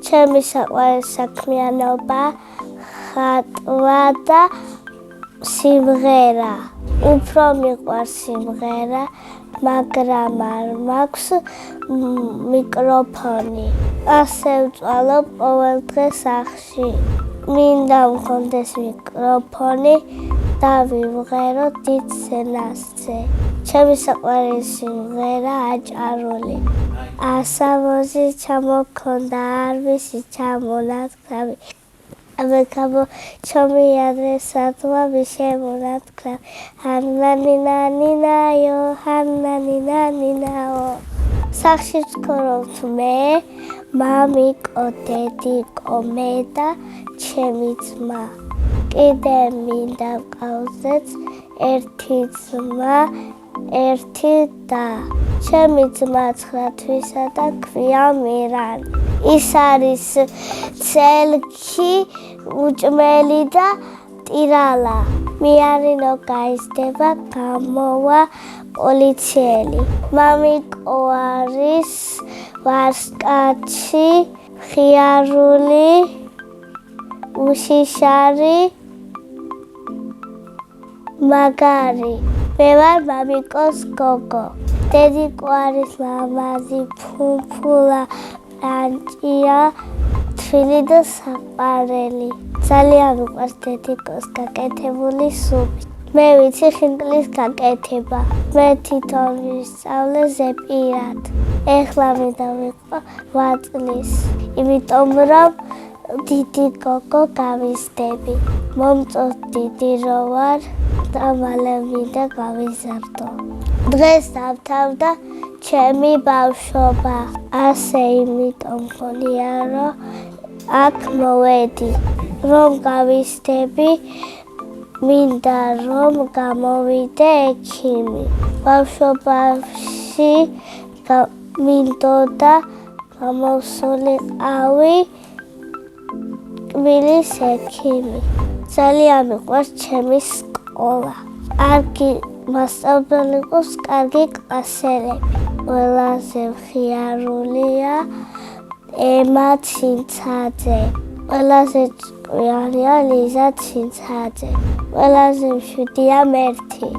ჩემი საყვარელი საქმიანობა ხატვა და სიმღერა. უფრო მიყვარს სიმღერა, მაგრამ არ მაქვს მიკროფონი. ასე ვწვალობ ყოველ დღე სახლში. მინდა მქონდეს მიკროფონი და ვიმღერო დიდ სცენაზე. ჩემი საყვარელი სიმღერა აჭარული. ასავოზი ჩამოქონდა არ ვიცი ჩამონათქრავი. ამეკაბო ჩომიადრე სათვა ვიშემონათქრავი. ჰანანინანინაიო ჰანანინანინაო. სახლში ვცხოვრობთ მე, მამიკო, დედიკო, მე და ჩემი ძმა. კიდე მინდა ვყავდეთ ერთი ძმა, ერთი და. ჩემი ძმა 9 თვისა და ქვია მირან. ის არის ცელქი, უჭმელი და ტირალა. მიარინო გაიზრდება, გამოვა პოლიციელი. მამიკო არის ვარსკაცი, ხიარული, უშიშარი, მაგარი. მე ვარ მამიკოს გოგო. დედიკო არის ლამაზი, ფუფულა, ბრანჭია, თბილი და საყვარელი. ძალიან მიყვარს დედიკოს გაკეთებული სუპი. მე ვიცი ხინკლის გაკეთება. მე თვითონ ვისწავლე ზეპირად. ეხლა მინდა ვიყო 8 წლის. იმიტომ რომ დიდი გოგო გავიზრდები. მომწონს დიდი რო ვარ და მალე მინდა გავიზარდო. დღეს დავთავდა ჩემი ბავშვობა. ასე იმიტომ მგონია რომ აქ მოვედი. რომ გავიზრდები, მინდა რომ გამოვიდე ექიმი. ბავშვობაში მინდოდა გამოვსულიყავი კბილის ექიმი. ძალიან მიყვარს ჩემი სკოლა. კარგი მასწავლებელი ყავს, კარგი კლასელები. ყველაზე მხიარულია ემა ცინცაძე. ყველაზე ჭკვიანია ლიზა ცინცაძე. ყველაზე მშვიდია მერთი.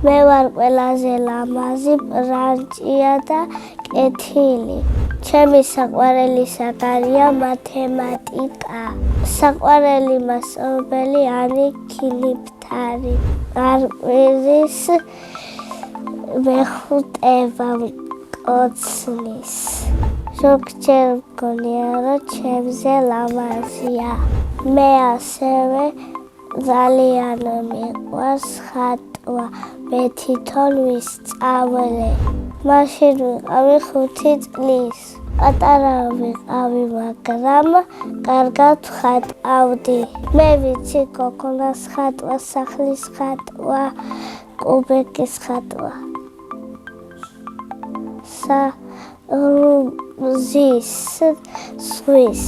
მე ვარ ყველაზე ლამაზი, ბრანჭია და კეთილი. ჩემი საყვარელი საგანია მათემატიკა. საყვარელი მასწავლებელი ანი ქილიფთარი. არყვის მეხუტება მკოცნის. ზოგჯერ მგონია რომ ჩემზე ლამაზია. მე ასევე ძალიან მიყვარს ხატვა. მე თვითონ ვისწავლე. მაშინ ვიყავი 5 წლის. პატარა ვიყავი, მაგრამ კარგად ვხატავდი. მე ვიცი გოგონას ხატვა, სახლის ხატვა, კუბიკის ხატვა. რუზის ზღვის.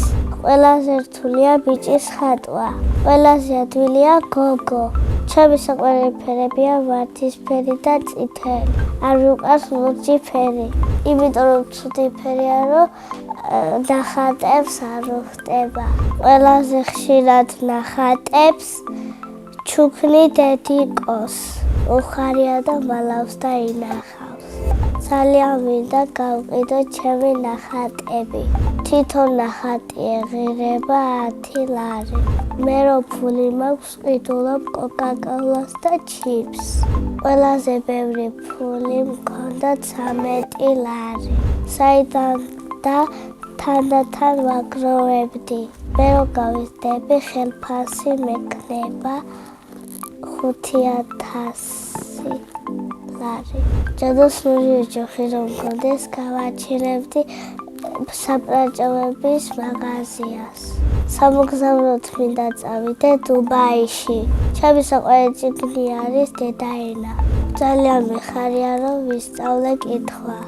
ყველაზე რთულია ბიჭის ხატვა. ყველაზე ადვილია გოგო. ჩემი საყვარელი ფერებია ვარდისფერი და წითელი. არ ვიყვარს ლურჯი ფერი. იმიტომ რომ ცუდი ფერია, რომ ნახატებს არ ვხტება. ყველაზე ხშირად ნახატებს ჩუქნი დედიკოს. უხარია და მალავს და ინახავს. ძალიან მინდა გავყიდო ჩემი ნახატები. თვითონ ნახატი ეღირება 10 ლარი. მე რო ფული მაქვს, ვყიდულობ კოკაკოლას და ჩიპს. ყველაზე ბევრი ფული მქონდა 13 ლარი. საიდან და თანდათან ვაგროვებდი. მე რო გავიზრდები, ხელფასი მექნება 5000 ლარი. ჯადოს ლურჯი ჯოხი რომ მქონდეს, გავაჩინებდი საბრაჭოების მაღაზიას. სამოგზაუროდ მინდა წავიდე დუბაიში. ჩემი საყვარელი წიგნი არის დედაენა. ძალიან მიხარია რომ ვისწავლე კითხვა.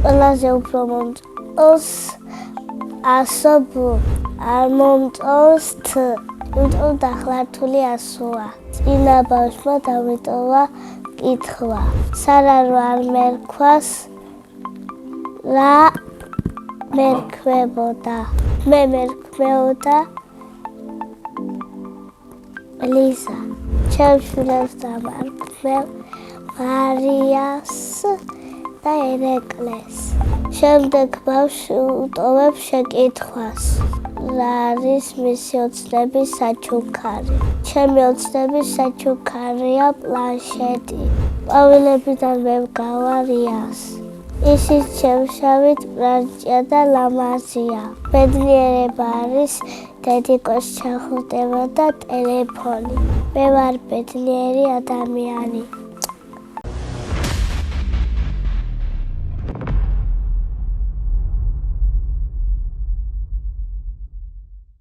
ყველაზე უფრო მომწონს ასობ, არ მომწონს თ. იმიტომ დახლართული ასოა. წინა ბავშვმა დავიტოვა კითხვა. სარარო არ მერქვას რა მერქვებოდა. მე მერქმეოდა ლიზა. ჩემს შვილებს დამარქმევ მარიას და ერეკლეს. შემდეგ ბავშვი უტოვებ შეკითხვას. რა არის მისი ოცნების საჩუქარი? ჩემი ოცნების საჩუქარია პლანშეტი. ყვავილებიდან მე ვგავარიას. ისიც შემშავით ბრანჭია და ლამაზია. ბედნიერება არის დედიკოს ჩახუტება და ტელეფონი. მე ვარ ბედნიერი ადამიანი.